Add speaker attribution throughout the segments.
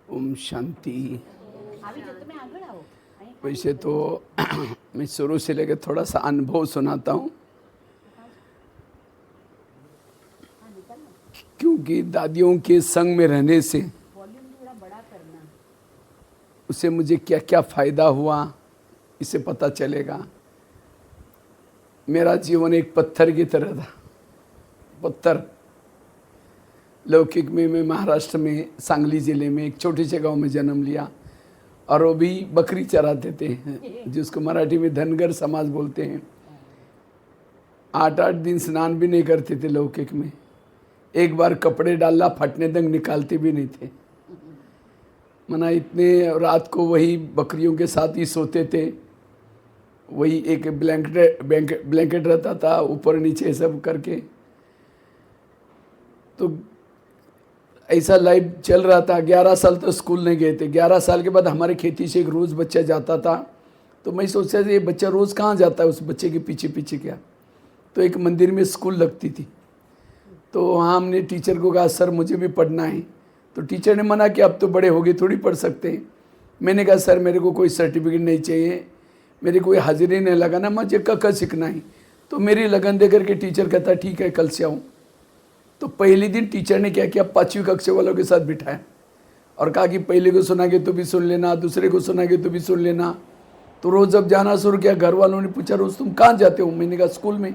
Speaker 1: ओम शांति। वैसे तो मैं शुरू से लेकर थोड़ा सा अनुभव सुनाता हूँ, क्योंकि दादियों के संग में रहने से उससे मुझे क्या क्या फायदा हुआ इसे पता चलेगा। मेरा जीवन एक पत्थर की तरह था। पत्थर लौकिक में मैं महाराष्ट्र में सांगली जिले में एक छोटे से गांव में जन्म लिया, और वो भी बकरी चराते थे, जिसको मराठी में धनगर समाज बोलते हैं। 8-8 दिन स्नान भी नहीं करते थे लौकिक में। एक बार कपड़े डाला फटने तक निकालते भी नहीं थे। मना इतने रात को वही बकरियों के साथ ही सोते थे। वही एक ब्लैंकेट रहता था, ऊपर नीचे सब करके। तो ऐसा लाइफ चल रहा था। 11 साल तो स्कूल नहीं गए थे। 11 साल के बाद हमारे खेती से एक रोज़ बच्चा जाता था। तो मैं सोचता था ये बच्चा रोज़ कहाँ जाता है, उस बच्चे के पीछे पीछे क्या। तो एक मंदिर में स्कूल लगती थी, तो वहाँ हमने टीचर को कहा सर मुझे भी पढ़ना है। तो टीचर ने मना किया अब तो बड़े हो गए, थोड़ी पढ़ सकते हैं। मैंने कहा सर मेरे को कोई सर्टिफिकेट नहीं चाहिए, मेरे कोई हाजिरी नहीं लगाना, मुझे क सीखना है। तो मेरी लगन दे करके टीचर कहता ठीक है कल से आऊँ। तो पहले दिन टीचर ने क्या किया, 5वीं कक्षा वालों के साथ बिठाया और कहा कि पहले को सुनागे तो भी सुन लेना, दूसरे को सुनागे तो भी सुन लेना। तो रोज़ जब जाना शुरू किया, घर वालों ने पूछा रोज़ तुम कहाँ जाते हो। मैंने कहा स्कूल में।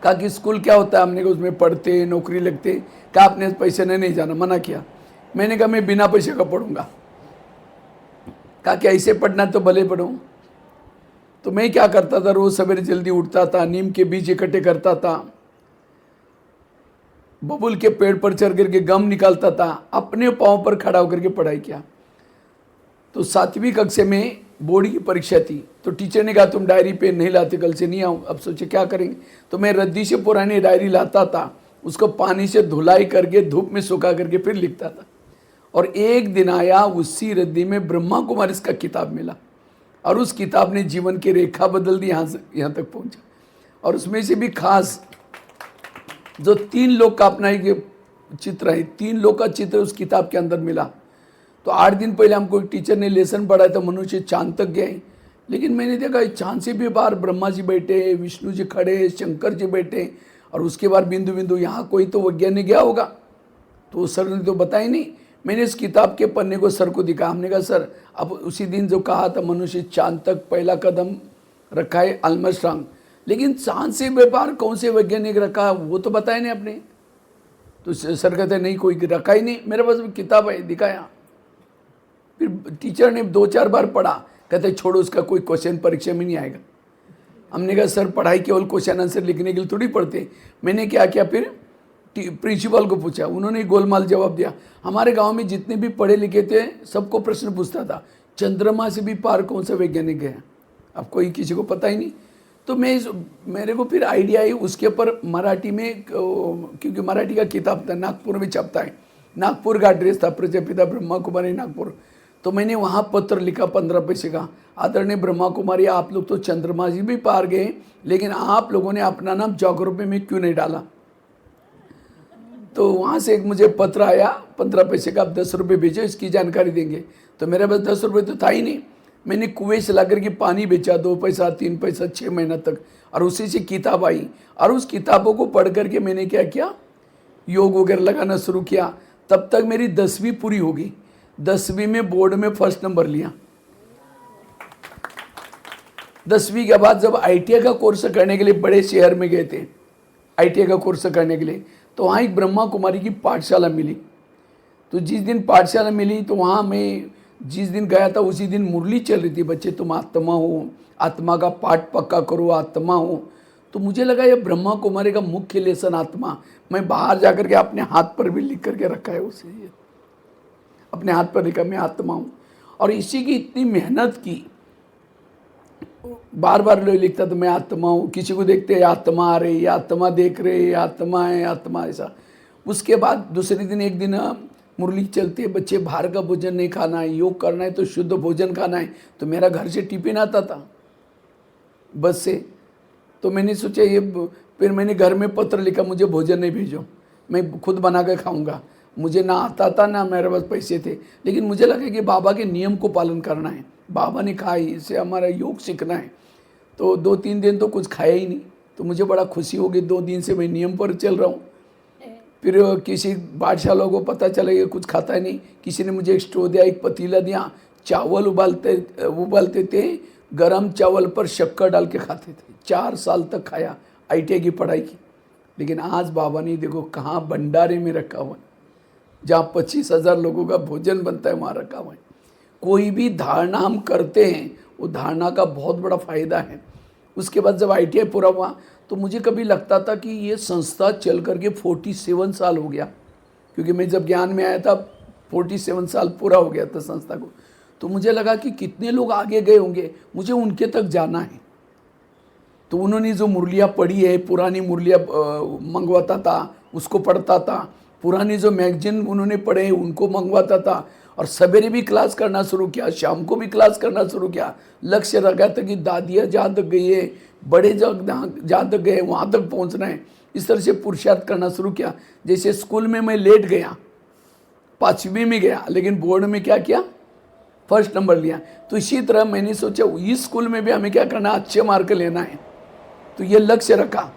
Speaker 1: कहा कि स्कूल क्या होता है। हमने कहा उसमें पढ़ते नौकरी लगते। कहा आपने पैसे नहीं जाना, मना किया। मैंने कहा मैं बिना पैसे का पढ़ूंगा। कहा कि ऐसे पढ़ना तो भले पढ़ूँ। तो मैं क्या करता था, रोज़ सवेरे जल्दी उठता था, नीम के बीज इकट्ठे करता था, बबुल के पेड़ पर चढ़ करके गम निकालता था, अपने पाँव पर खड़ा होकर के पढ़ाई किया। तो 7वीं कक्षा में बोर्ड की परीक्षा थी। तो टीचर ने कहा तुम डायरी पेन नहीं लाते, कल से नहीं आऊँ। अब सोचे क्या करेंगे। तो मैं रद्दी से पुरानी डायरी लाता था, उसको पानी से धुलाई करके धूप में सुखा करके फिर लिखता था। और एक दिन आया, उसी रद्दी में ब्रह्मा कुमारी का किताब मिला, और उस किताब ने जीवन की रेखा बदल दी, यहाँ तक पहुँचा। और उसमें से भी खास जो 3 लोग का अपना एक चित्र है, 3 लोग का चित्र उस किताब के अंदर मिला। तो 8 दिन पहले हमको एक टीचर ने लेसन पढ़ाया था, मनुष्य चांद तक गए। लेकिन मैंने देखा चांद से भी बाहर ब्रह्मा जी बैठे, विष्णु जी खड़े, शंकर जी बैठे, और उसके बाद बिंदु बिंदु यहाँ कोई तो वैज्ञानिक गया होगा। तो सर ने तो बताया नहीं। मैंने इस किताब के पन्ने को सर को दिखा। हमने कहा सर अब उसी दिन जो कहा था मनुष्य चांद तक पहला कदम रखा है आर्मस्ट्रांग, लेकिन चांद से व्यापार कौन से वैज्ञानिक रखा वो तो बताया नहीं आपने। तो सर कहते नहीं कोई रखा ही नहीं, मेरे पास किताब है, दिखाया। फिर टीचर ने 2-4 बार पढ़ा, कहते छोड़ो उसका कोई क्वेश्चन परीक्षा में नहीं आएगा। हमने कहा सर पढ़ाई केवल क्वेश्चन आंसर लिखने के लिए थोड़ी पढ़ते। मैंने क्या किया, फिर प्रिंसिपल को पूछा, उन्होंने गोलमाल जवाब दिया। हमारे गांव में जितने भी पढ़े लिखे थे सबको प्रश्न पूछता था, चंद्रमा से भी पार कौन सा वैज्ञानिक है, अब कोई किसी को पता ही नहीं। तो मेरे को फिर आइडिया आई उसके ऊपर मराठी में, क्योंकि मराठी का किताब था, नागपुर में छपता है, नागपुर का एड्रेस था, प्रजापिता ब्रह्मा कुमारी नागपुर। तो मैंने वहाँ पत्र लिखा 15 पैसे का, आदरणीय ब्रह्मा कुमारी आप लोग तो चंद्रमा जी भी पार गए, लेकिन आप लोगों ने अपना नाम जोग्राफी में क्यों नहीं डाला। तो वहाँ से एक मुझे पत्र आया 15 पैसे का, आप 10 रुपये भेजो इसकी जानकारी देंगे। तो मेरे पास 10 रुपये तो था ही नहीं। मैंने कुएं से ला करके पानी बेचा, 2 पैसा 3 पैसा 6 महीना तक, और उसी से किताब आई। और उस किताबों को पढ़ करके मैंने क्या किया, योग वगैरह लगाना शुरू किया। तब तक मेरी 10वीं पूरी हो गई। 10वीं में बोर्ड में फर्स्ट नंबर लिया। 10वीं के बाद जब ITI का कोर्स करने के लिए बड़े शहर में गए थे, ITI का कोर्स करने के लिए, तो वहाँ एक ब्रह्मा कुमारी की पाठशाला मिली। तो जिस दिन पाठशाला मिली तो वहाँ मैं जिस दिन गया था उसी दिन मुरली चल रही थी, बच्चे तुम आत्मा हो, आत्मा का पाठ पक्का करो, आत्मा हो। तो मुझे लगा ये ब्रह्मा कुमारी का मुख्य लेसन आत्मा। मैं बाहर जाकर के अपने हाथ पर भी लिख करके रखा है, उसे अपने हाथ पर लिखा मैं आत्मा हूँ। और इसी की इतनी मेहनत की, बार बार लोग लिखता तो मैं आत्मा हूँ, किसी को देखते आत्मा आ रही, आत्मा देख रहे, आत्मा है, आत्मा ऐसा। उसके बाद दूसरे दिन एक दिन मुरली चलती है, बच्चे बाहर का भोजन नहीं खाना है, योग करना है तो शुद्ध भोजन खाना है। तो मेरा घर से टिफिन आता था बस से। तो मैंने सोचा ये, फिर मैंने घर में पत्र लिखा मुझे भोजन नहीं भेजो, मैं खुद बना कर खाऊंगा। मुझे ना आता था ना मेरे पास पैसे थे, लेकिन मुझे लगा कि बाबा के नियम को पालन करना है। बाबा ने कहा इससे हमारा योग सीखना है। तो 2-3 दिन तो कुछ खाया ही नहीं। तो मुझे बड़ा खुशी हो गई, 2 दिन से मैं नियम पर चल रहा हूँ। फिर किसी बादशाह को पता चला ये कुछ खाता ही नहीं। किसी ने मुझे एक स्टोव दिया, एक पतीला दिया, चावल उबालते थे, गरम चावल पर शक्कर डाल के खाते थे। 4 साल तक खाया, ITI की पढ़ाई की। लेकिन आज बाबा ने देखो कहाँ भंडारे में रखा हुआ है, जहाँ 25,000 लोगों का भोजन बनता है वहाँ रखा हुआ है। कोई भी धारणा हम करते हैं, वो धारणा का बहुत बड़ा फायदा है। उसके बाद जब ITI पूरा हुआ तो मुझे कभी लगता था कि ये संस्था चल करके 47 साल हो गया, क्योंकि मैं जब ज्ञान में आया था 47 साल पूरा हो गया था संस्था को। तो मुझे लगा कि कितने लोग आगे गए होंगे, मुझे उनके तक जाना है। तो उन्होंने जो मुरलियाँ पढ़ी है, पुरानी मुरलियाँ मंगवाता था, उसको पढ़ता था। पुरानी जो मैगजीन उन्होंने पढ़े हैं उनको मंगवाता था, और सवेरे भी क्लास करना शुरू किया, शाम को भी क्लास करना शुरू किया। लक्ष्य रखा था कि दादियाँ जहाँ तक गई है, बड़े जहाँ तक गए वहाँ तक पहुँचना है। इस तरह से पुरुषार्थ करना शुरू किया। जैसे स्कूल में मैं लेट गया, 5वीं में गया, लेकिन बोर्ड में क्या किया, फर्स्ट नंबर लिया। तो इसी तरह मैंने सोचा इस स्कूल में भी हमें क्या करना, अच्छे मार्क लेना है। तो ये लक्ष्य रखा।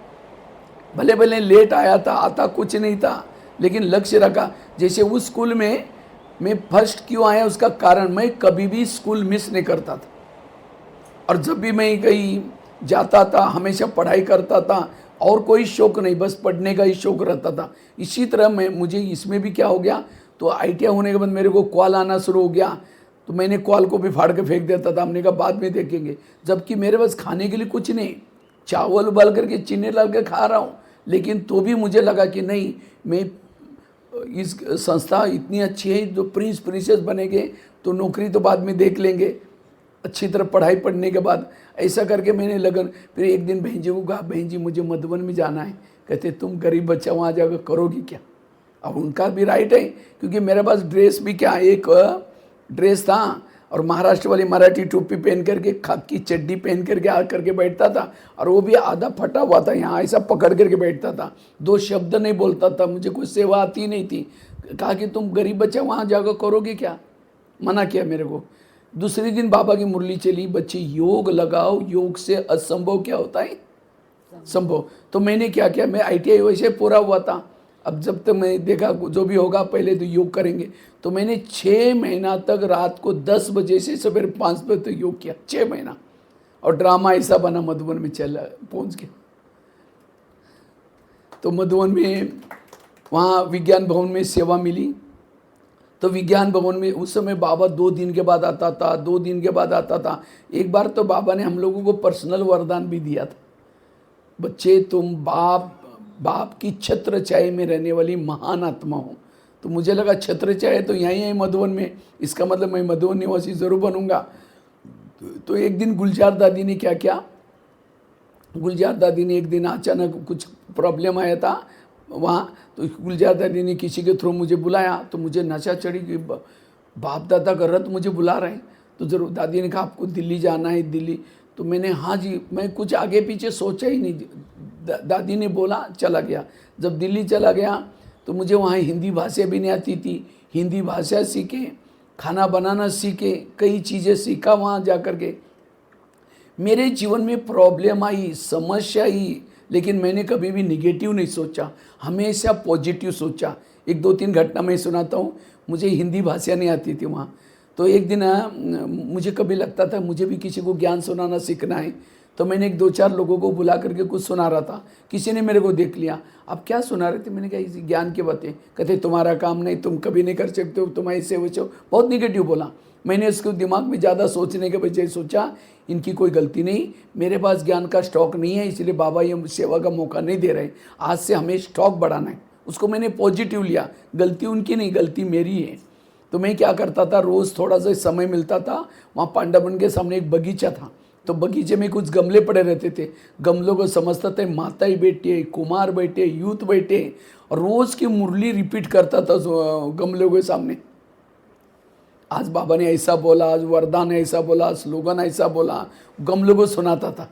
Speaker 1: भले भले लेट आया था, आता कुछ नहीं था, लेकिन लक्ष्य रखा। जैसे उस स्कूल में मैं फर्स्ट क्यों आया, उसका कारण मैं कभी भी स्कूल मिस नहीं करता था, और जब भी मैं कहीं जाता था हमेशा पढ़ाई करता था, और कोई शौक नहीं, बस पढ़ने का ही शौक रहता था। इसी तरह मुझे इसमें भी क्या हो गया, तो ITI होने के बाद मेरे को कॉल आना शुरू हो गया। तो मैंने कॉल को भी फाड़ के फेंक देता था, हमने कहा बाद में देखेंगे। जबकि मेरे पास खाने के लिए कुछ नहीं, चावल उबाल करके चीनी डाल के खा रहा हूँ, लेकिन तो भी मुझे लगा कि नहीं, मैं इस संस्था इतनी अच्छी है, जो प्रिंसेस बनेंगे तो नौकरी तो बाद में देख लेंगे, अच्छी तरह पढ़ाई पढ़ने के बाद। ऐसा करके मैंने लगन। फिर एक दिन बहन जी को कहा, बहन जी मुझे मधुबन में जाना है। कहते तुम गरीब बच्चा वहाँ जाकर करोगी क्या। अब उनका भी राइट है, क्योंकि मेरे पास ड्रेस भी क्या, एक ड्रेस था, और महाराष्ट्र वाली मराठी टोपी पहन करके, खाकी चड्डी पहन करके आ करके बैठता था, और वो भी आधा फटा हुआ था, यहाँ ऐसा पकड़ करके बैठता था, 2 शब्द नहीं बोलता था, मुझे कोई सेवा आती नहीं थी। कहा कि तुम गरीब बच्चा वहाँ जाकर करोगे क्या, मना किया मेरे को। दूसरे दिन बाबा की मुरली चली, बच्चे योग लगाओ, योग से असंभव क्या होता है, संभव। तो मैंने क्या किया, मैं ITI वैसे पूरा हुआ था। अब जब तक मैं देखा जो भी होगा पहले तो योग करेंगे, तो मैंने 6 महीना तक रात को 10 बजे से सवेरे 5 बजे तक योग किया, 6 महीना। और ड्रामा ऐसा बना, मधुबन में चला पहुंच गया। तो मधुबन में वहाँ विज्ञान भवन में सेवा मिली। तो विज्ञान भवन में उस समय बाबा 2 दिन के बाद आता था, 2 दिन के बाद आता था। एक बार तो बाबा ने हम लोगों को पर्सनल वरदान भी दिया था, बच्चे तुम बाप की छत्र छाया में रहने वाली महान आत्मा हो। तो मुझे लगा छत्र छाया तो यहीं है मधुबन में, इसका मतलब मैं मधुबन निवासी ज़रूर बनूंगा। तो एक दिन गुलजार दादी ने क्या किया, गुलजार दादी ने एक दिन अचानक कुछ प्रॉब्लम आया था वहाँ, तो गुलजार दादी ने किसी के थ्रू मुझे बुलाया। तो मुझे नशा चढ़ी कि बाप दादा का रथ मुझे बुला रहे हैं। तो जरूर दादी ने कहा आपको दिल्ली जाना है, दिल्ली। तो मैंने हाँ जी, मैं कुछ आगे पीछे सोचा ही नहीं, दादी ने बोला चला गया। जब दिल्ली चला गया तो मुझे वहाँ हिंदी भाषा भी नहीं आती थी, हिंदी भाषा सीखे, खाना बनाना सीखे, कई चीज़ें सीखा वहाँ जा कर के। मेरे जीवन में प्रॉब्लम आई, समस्या आई, लेकिन मैंने कभी भी निगेटिव नहीं सोचा, हमेशा पॉजिटिव सोचा। 1-2-3 घटना मैं सुनाता हूँ। मुझे हिंदी भाषा नहीं आती थी वहाँ। तो एक दिन मुझे कभी लगता था मुझे भी किसी को ज्ञान सुनाना सीखना है। तो मैंने 1-2-4 लोगों को बुला करके कुछ सुना रहा था। किसी ने मेरे को देख लिया, आप क्या सुना रहे थे। मैंने कहा इसी ज्ञान की बातें। कहते तुम्हारा काम नहीं, तुम कभी नहीं कर सकते हो, तुम ऐसे वैसे हो, बहुत निगेटिव बोला। मैंने इसको दिमाग में ज़्यादा सोचने के बजाय सोचा इनकी कोई गलती नहीं, मेरे पास ज्ञान का स्टॉक नहीं है, इसलिए बाबा ये सेवा का मौका नहीं दे रहे। आज से हमें स्टॉक बढ़ाना है। उसको मैंने पॉजिटिव लिया, गलती उनकी नहीं, गलती मेरी है। तो मैं क्या करता था, रोज़ थोड़ा सा समय मिलता था, वहाँ पांडावन के सामने एक बगीचा था। तो बगीचे में कुछ गमले पड़े रहते थे, गमलों को समझता था माताएं बैठे, कुमार बैठे, यूथ बैठे, और रोज़ की मुरली रिपीट करता था गमलों के सामने। आज बाबा ने ऐसा बोला, आज वरदान ने ऐसा बोला, स्लोगन ऐसा बोला, गमलों को सुनाता था।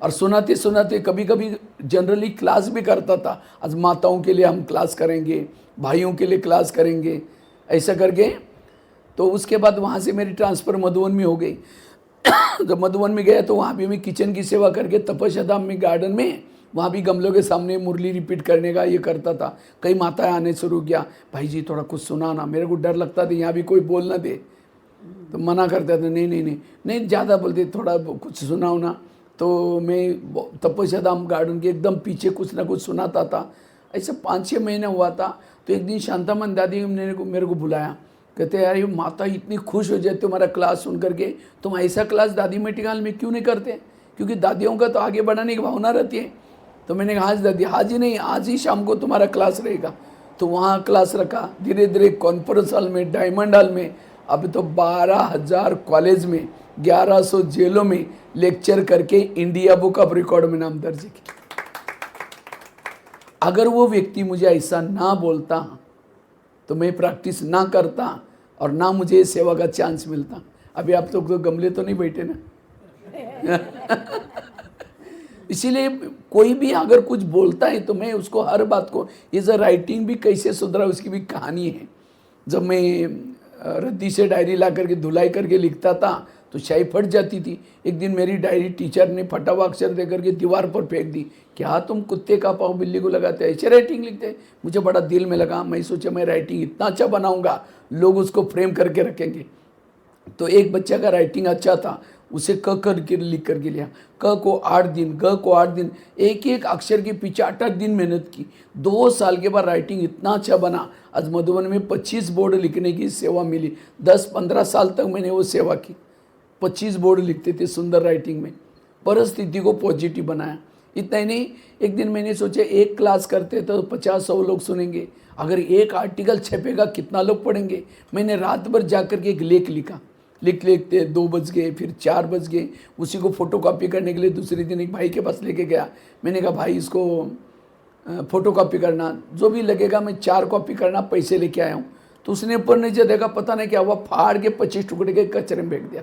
Speaker 1: और सुनाते सुनाते कभी कभी जनरली क्लास भी करता था। आज माताओं के लिए हम क्लास करेंगे, भाइयों के लिए क्लास करेंगे, ऐसा करके। तो उसके बाद वहाँ से मेरी ट्रांसफ़र मधुबन में हो गई। जब मधुबन में गया तो वहाँ भी मैं किचन की सेवा करके तपस्या धाम में गार्डन में वहाँ भी गमलों के सामने मुरली रिपीट करने का ये करता था। कई माताएं आने शुरू किया, भाई जी थोड़ा कुछ सुना ना। मेरे को डर लगता था यहाँ भी कोई बोल ना दे, तो मना करता था, नहीं नहीं नहीं नहीं ज़्यादा बोलते, थोड़ा कुछ सुनाओ ना। तो मैं तपस्या धाम गार्डन के एकदम पीछे कुछ ना कुछ सुनाता था। ऐसे 5-6 महीने हुआ था। तो एक दिन शांतामन दादी ने मेरे को बुलाया, कहते यार ये माता इतनी खुश हो जाती तुम्हारा क्लास सुन करके, तुम ऐसा क्लास दादी मेटिकाल में क्यों नहीं करते, क्योंकि दादियों का तो आगे बढ़ाने की भावना रहती है। तो मैंने कहा आज दादी, आज ही नहीं, आज ही शाम को तुम्हारा क्लास रहेगा। तो वहाँ क्लास रखा, धीरे धीरे कॉन्फ्रेंस हॉल में, डायमंड हॉल में, अब तो 12,000 कॉलेज में, 1100 जेलों में लेक्चर करके इंडिया बुक ऑफ रिकॉर्ड में नाम दर्ज किया। अगर वो व्यक्ति मुझे ऐसा ना बोलता तो मैं प्रैक्टिस ना करता और ना मुझे सेवा का चांस मिलता। अभी आप तो गमले तो नहीं बैठे ना। इसीलिए कोई भी अगर कुछ बोलता है तो मैं उसको हर बात को, ये जो राइटिंग भी कैसे सुधरा उसकी भी कहानी है। जब मैं रद्दी से डायरी ला करके धुलाई करके लिखता था तो शाही फट जाती थी। एक दिन मेरी डायरी टीचर ने फटा हुआ अक्षर दे करके दीवार पर फेंक दी, क्या तुम कुत्ते का पाँव बिल्ली को लगाते ऐसे राइटिंग लिखते। मुझे बड़ा दिल में लगा, मैं सोचा मैं राइटिंग इतना अच्छा बनाऊंगा लोग उसको फ्रेम करके रखेंगे। तो एक बच्चा का राइटिंग अच्छा था, उसे क करके लिख करके लिया, क को 8 दिन, ग को 8 दिन, एक एक अक्षर के पीछे 8-8 दिन मेहनत की। 2 साल के बाद राइटिंग इतना अच्छा बना, आज मधुबन में 25 बोर्ड लिखने की सेवा मिली। 10-15 साल तक मैंने वो सेवा की, 25 बोर्ड लिखते थे सुंदर राइटिंग में। परिस्थिति को पॉजिटिव बनाया। इतना ही नहीं, एक दिन मैंने सोचा एक क्लास करते तो 50-100 लोग सुनेंगे, अगर एक आर्टिकल छपेगा कितना लोग पढ़ेंगे। मैंने रात भर जाकर के एक लेख लिखा, लिखते 2 बज गए, फिर 4 बज गए। उसी को फोटोकॉपी करने के लिए दूसरे दिन एक भाई के पास लेके गया। मैंने कहा भाई इसको फोटोकॉपी करना, जो भी लगेगा मैं 4 कॉपी करना, पैसे लेके आया हूँ। तो उसने ऊपर नीचे देखा, पता नहीं क्या हुआ, फाड़ के 25 टुकड़े के कचरे में फेंक दिया।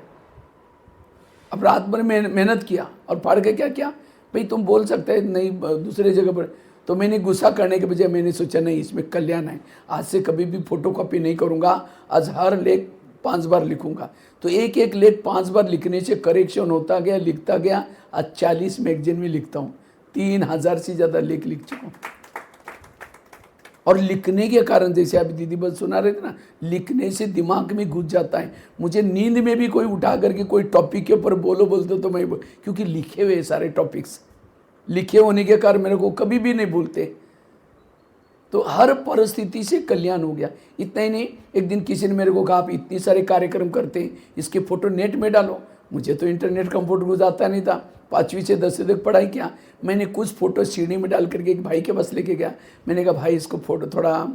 Speaker 1: अब रात भर मेहनत किया और फाड़ के क्या किया, भाई तुम बोल सकते हैं नहीं दूसरे जगह पर। तो मैंने गुस्सा करने के बजाय मैंने सोचा नहीं, इसमें कल्याण है, आज से कभी भी फोटोकॉपी नहीं करूँगा, आज हर लेख 5 बार लिखूंगा। तो एक एक लेख 5 बार लिखने से करेक्शन होता गया, लिखता गया। आज 40 मैगजीन में लिखता हूँ, 3000 से ज़्यादा लेख लिख चुका हूँ। और लिखने के कारण, जैसे अभी दीदी बस सुना रहे थे ना, लिखने से दिमाग में घुस जाता है। मुझे नींद में भी कोई उठा करके कोई टॉपिक के ऊपर बोलते तो मैं क्योंकि लिखे हुए सारे टॉपिक्स, लिखे होने के कारण मेरे को कभी भी नहीं भूलते। तो हर परिस्थिति से कल्याण हो गया। इतना ही नहीं, एक दिन किसी ने मेरे को कहा आप इतने सारे कार्यक्रम करते हैं, इसके फोटो नेट में डालो। मुझे तो इंटरनेट कंप्यूटर को आता नहीं था, 5वीं से 10वीं तक पढ़ाई किया। मैंने कुछ फ़ोटो सीढ़ी में डाल करके एक भाई के पास लेके गया। मैंने कहा भाई इसको फ़ोटो थोड़ा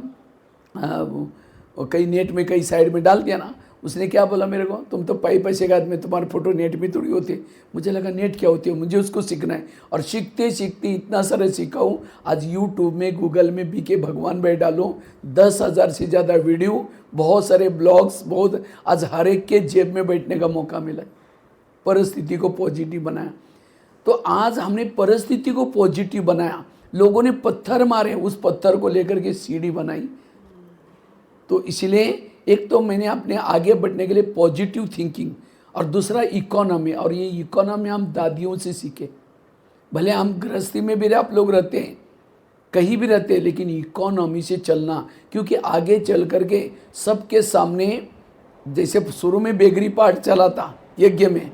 Speaker 1: कहीं नेट में कहीं साइड में डाल दिया ना। उसने क्या बोला मेरे को, तुम तो पैसे का आदमी, तुम्हारे फोटो नेट में थोड़ी होती। मुझे लगा नेट क्या होती है, मुझे उसको सीखना है। और सीखते सीखते इतना सारा सीखा हूँ। आज यूट्यूब में, गूगल में बीके भगवान भाई डालो, 10,000 से ज़्यादा वीडियो, बहुत सारे ब्लॉग्स, बहुत, आज हर एक के जेब में बैठने का मौका मिला। परिस्थिति को पॉजिटिव बनाया। तो आज हमने परिस्थिति को पॉजिटिव बनाया। लोगों ने पत्थर मारे, उस पत्थर को लेकर के सीढ़ी बनाई। तो इसलिए एक तो मैंने अपने आगे बढ़ने के लिए पॉजिटिव थिंकिंग, और दूसरा इकोनॉमी। और ये इकोनॉमी हम दादियों से सीखे। भले हम गृहस्थी में भी आप लोग रहते हैं, कहीं भी रहते हैं, लेकिन इकोनॉमी से चलना, क्योंकि आगे चल करके सबके सामने, जैसे शुरू में बेगरी पाठ चला था यज्ञ में,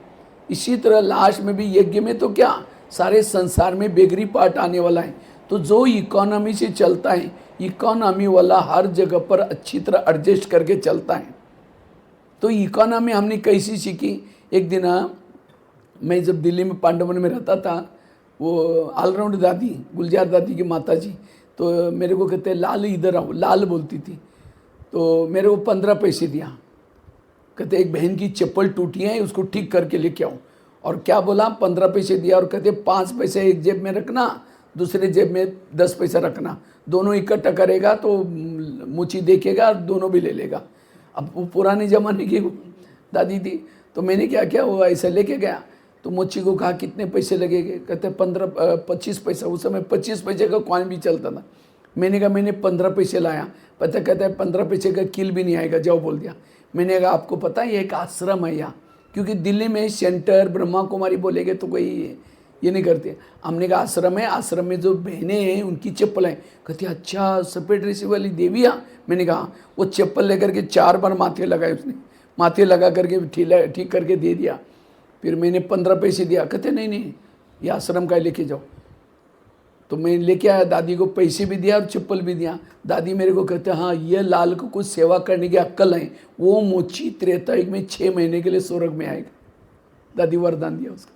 Speaker 1: इसी तरह लास्ट में भी यज्ञ में तो क्या सारे संसार में बेगरी पाठ आने वाला है। तो जो इकोनॉमी से चलता है, इकोनॉमी वाला हर जगह पर अच्छी तरह एडजस्ट करके चलता है। तो इकोनॉमी हमने कैसी सीखी। एक दिन मैं जब दिल्ली में पांडवन में रहता था, वो ऑलराउंड दादी, गुलजार दादी की माता जी, तो मेरे को कहते लाल इधर आओ, लाल बोलती थी। तो मेरे को 15 पैसे दिया, कहते एक बहन की चप्पल टूटी है, उसको ठीक करके लेके आओ। और क्या बोला, 15 पैसे दिया, और कहते 5 पैसे एक जेब में रखना, दूसरे जेब में 10 पैसा रखना, दोनों इकट्ठा करेगा तो मुची देखेगा और दोनों भी ले लेगा। अब वो पुराने ज़माने की दादी थी। तो मैंने क्या किया, वो ऐसा लेके गया। तो मुची को कहा कितने पैसे लगेंगे, कहते 25 पैसा। उस समय 25 पैसे का कॉइन भी चलता था। मैंने कहा मैंने 15 पैसे लाया। पता कहता है 15 पैसे का किल भी नहीं आएगा, जाओ बोल दिया। मैंने कहा आपको पता है ये एक आश्रम है यहाँ, क्योंकि दिल्ली में सेंटर ब्रह्मा कुमारी बोलेंगे तो कोई ये नहीं करते। हमने कहा आश्रम है, आश्रम में जो बहनें हैं उनकी चप्पल है। कहती अच्छा सफ़ेद ड्रेस वाली देविया। मैंने कहा वो चप्पल लेकर के 4 बार माथे लगाए उसने, माथे लगा करके ठीक करके दे दिया। फिर मैंने 15 पैसे दिया, कहते नहीं नहीं ये आश्रम का लेके जाओ। तो मैं लेके आया, दादी को पैसे भी दिया और चप्पल भी दिया। दादी मेरे को कहते हाँ ये लाल को कुछ सेवा करने की अक्ल है, वो मोची त्रेतायुग में 6 महीने के लिए स्वर्ग में आएगा। दादी वरदान दिया उसको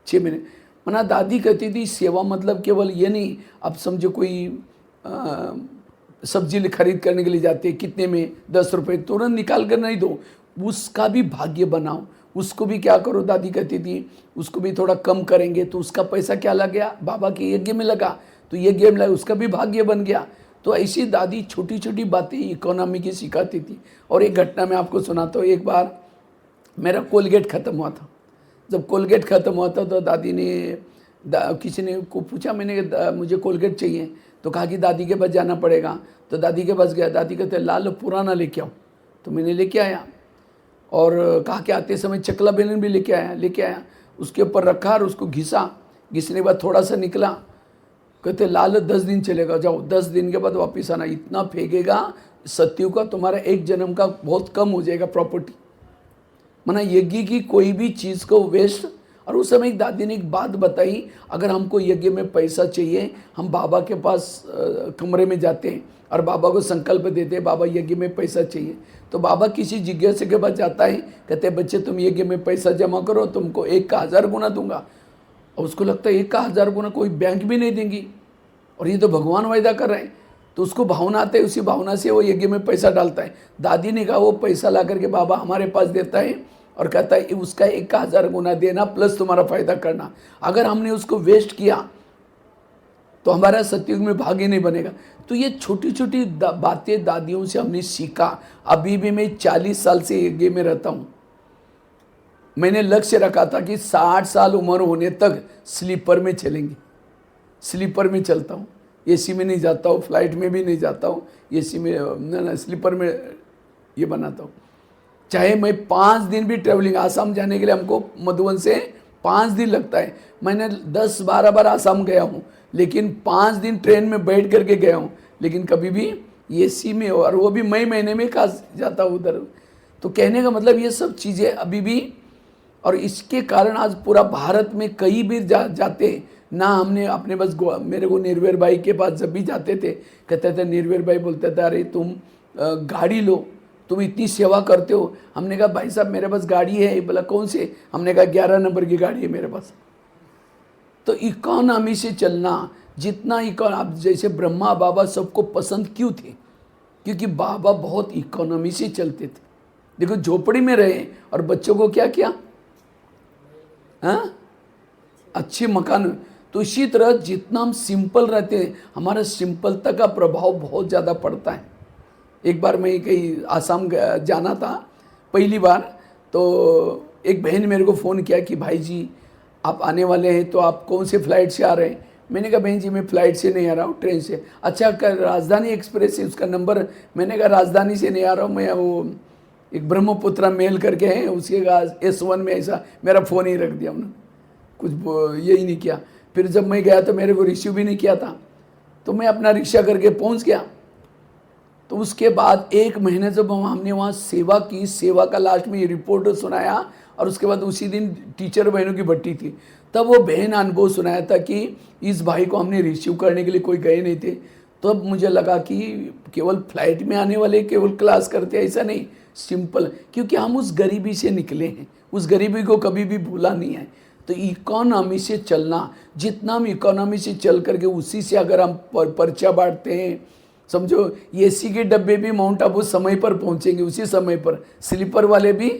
Speaker 1: 6 महीने। मना दादी कहती थी सेवा मतलब केवल ये नहीं, अब समझो कोई सब्जी खरीद करने के लिए जाते हैं, कितने में 10 रुपये तुरंत निकाल कर नहीं दो, उसका भी भाग्य बनाओ, उसको भी क्या करो। दादी कहती थी उसको भी थोड़ा कम करेंगे तो उसका पैसा क्या लग गया, बाबा के यज्ञ में लगा, तो यज्ञ में लगा उसका भी भाग्य बन गया। तो ऐसी दादी छोटी छोटी बातें इकोनॉमी की सिखाती थी। और एक घटना मैं आपको सुनाता हूँ। एक बार मेरा कोलगेट ख़त्म हुआ था। जब कोलगेट ख़त्म हुआ था तो दादी ने किसी ने को पूछा, मैंने मुझे कोलगेट चाहिए, तो कहा कि दादी के पास जाना पड़ेगा। तो दादी के पास गया, दादी कहते लाल पुराना लेके आओ। तो मैंने लेके आया और कहा कि आते समय चकला बेलन भी लेके आया। उसके ऊपर रखा और उसको घिसा, घिसने के बाद थोड़ा सा निकला। कहते लाल 10 दिन चलेगा, जाओ 10 दिन के बाद वापस आना, इतना फेंकेगा सत्युग का तुम्हारा 1 जन्म का बहुत कम हो जाएगा प्रॉपर्टी। मना यज्ञ की कोई भी चीज़ को वेस्ट। और उस समय एक दादी ने एक बात बताई, अगर हमको यज्ञ में पैसा चाहिए, हम बाबा के पास कमरे में जाते हैं और बाबा को संकल्प देते हैं बाबा यज्ञ में पैसा चाहिए। तो बाबा किसी जिज्ञासु के पास जाता है, कहते हैं बच्चे तुम यज्ञ में पैसा जमा करो, तुमको 1 का 1000 गुना दूंगा। और उसको लगता है 1 का 1000 गुना कोई बैंक भी नहीं देंगी, और ये तो भगवान वायदा कर रहे हैं। तो उसको भावना आते है, उसी भावना से वो यज्ञ में पैसा डालता है। दादी ने कहा वो पैसा ला करके बाबा हमारे पास देता है और कहता है उसका 1 का 1000 गुना देना प्लस तुम्हारा फायदा करना। अगर हमने उसको वेस्ट किया तो हमारा सत्युग में भाग्य नहीं बनेगा। तो ये छोटी छोटी बातें दादियों से हमने सीखा। अभी भी मैं 40 साल से यज्ञ में रहता हूँ। मैंने लक्ष्य रखा था कि 60 साल उम्र होने तक स्लीपर में चलेंगे। स्लीपर में चलता हूँ, एसी में नहीं जाता हूँ, फ्लाइट में भी नहीं जाता हूँ, एसी में ना स्लीपर में ये बनाता हूँ। चाहे मैं 5 दिन भी ट्रेवलिंग, आसाम जाने के लिए हमको मधुबन से 5 दिन लगता है। मैंने 10-12 बार आसाम गया हूँ, लेकिन 5 दिन ट्रेन में बैठ करके गया हूँ, लेकिन कभी भी एसी में, और वो भी मई महीने में खास जाता हूँ उधर। तो कहने का मतलब ये सब चीज़ें अभी भी, और इसके कारण आज पूरा भारत में कहीं भी जाते ना। हमने अपने बस मेरे को निर्भय भाई के पास जब भी जाते थे, कहते थे निर्भय भाई बोलते थे अरे तुम गाड़ी लो, तुम इतनी सेवा करते हो। हमने कहा भाई साहब मेरे पास गाड़ी है। बोला कौन से? हमने कहा 11 नंबर की गाड़ी है मेरे पास। तो इकोनॉमी से चलना, जितना अब जैसे ब्रह्मा बाबा सबको पसंद क्यों थे? क्योंकि बाबा बहुत इकोनॉमी से चलते थे। देखो झोपड़ी में रहे और बच्चों को क्या किया, हाँ अच्छे मकान। तो इसी तरह जितना हम सिंपल रहते हैं, हमारा सिंपलता का प्रभाव बहुत ज़्यादा पड़ता है। एक बार मैं कहीं आसाम जाना था पहली बार, तो एक बहन मेरे को फ़ोन किया कि भाई जी आप आने वाले हैं, तो आप कौन से फ़्लाइट से आ रहे हैं? मैंने कहा बहन जी मैं फ़्लाइट से नहीं आ रहा हूँ, ट्रेन से। अच्छा राजधानी एक्सप्रेस से, उसका नंबर। मैंने कहा राजधानी से नहीं आ रहा हूँ मैं, वो एक ब्रह्मपुत्रा मेल करके है उसके S1 में, ऐसा मेरा फ़ोन ही रख दिया उन्होंने, कुछ यही नहीं किया। फिर जब मैं गया तो मेरे को रिसीव भी नहीं किया था, तो मैं अपना रिक्शा करके पहुँच गया। तो उसके बाद 1 महीने जब हमने वहाँ सेवा की, सेवा का लास्ट में ये रिपोर्ट सुनाया, और उसके बाद उसी दिन टीचर बहनों की भट्टी थी, तब वो बहन अनुभव सुनाया था कि इस भाई को हमने रिसीव करने के लिए कोई गए नहीं थे। तब मुझे लगा कि केवल फ्लाइट में आने वाले केवल क्लास करते, ऐसा नहीं, सिंपल, क्योंकि हम उस गरीबी से निकले हैं, उस गरीबी को कभी भी भूला नहीं है। तो इकोनॉमी से चलना, जितना हम इकोनॉमी से चल करके उसी से अगर हम पर्चा बांटते हैं, समझो एसी के डब्बे भी माउंट आबू समय पर पहुंचेंगे, उसी समय पर, स्लीपर वाले भी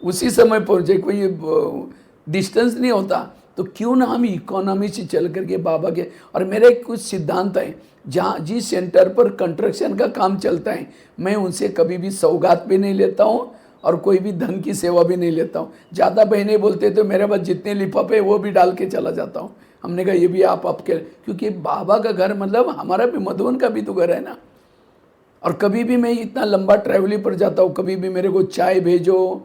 Speaker 1: उसी समय पहुंचे, कोई डिस्टेंस नहीं होता। तो क्यों ना हम इकोनॉमी से चल करके बाबा के, और मेरे कुछ सिद्धांत हैं, जहाँ जिस सेंटर पर कंस्ट्रक्शन का काम चलता है, मैं उनसे कभी भी सौगात भी नहीं लेता हूँ और कोई भी धन की सेवा भी नहीं लेता हूँ। ज़्यादा बहनें बोलते तो मेरे पास जितने लिफाफे वो भी डाल के चला जाता हूँ। हमने कहा ये भी आप आपके, क्योंकि बाबा का घर मतलब हमारा भी, मधुबन का भी तो घर है ना। और कभी भी मैं इतना लंबा ट्रैवलिंग पर जाता हूँ, कभी भी मेरे को चाय भेजो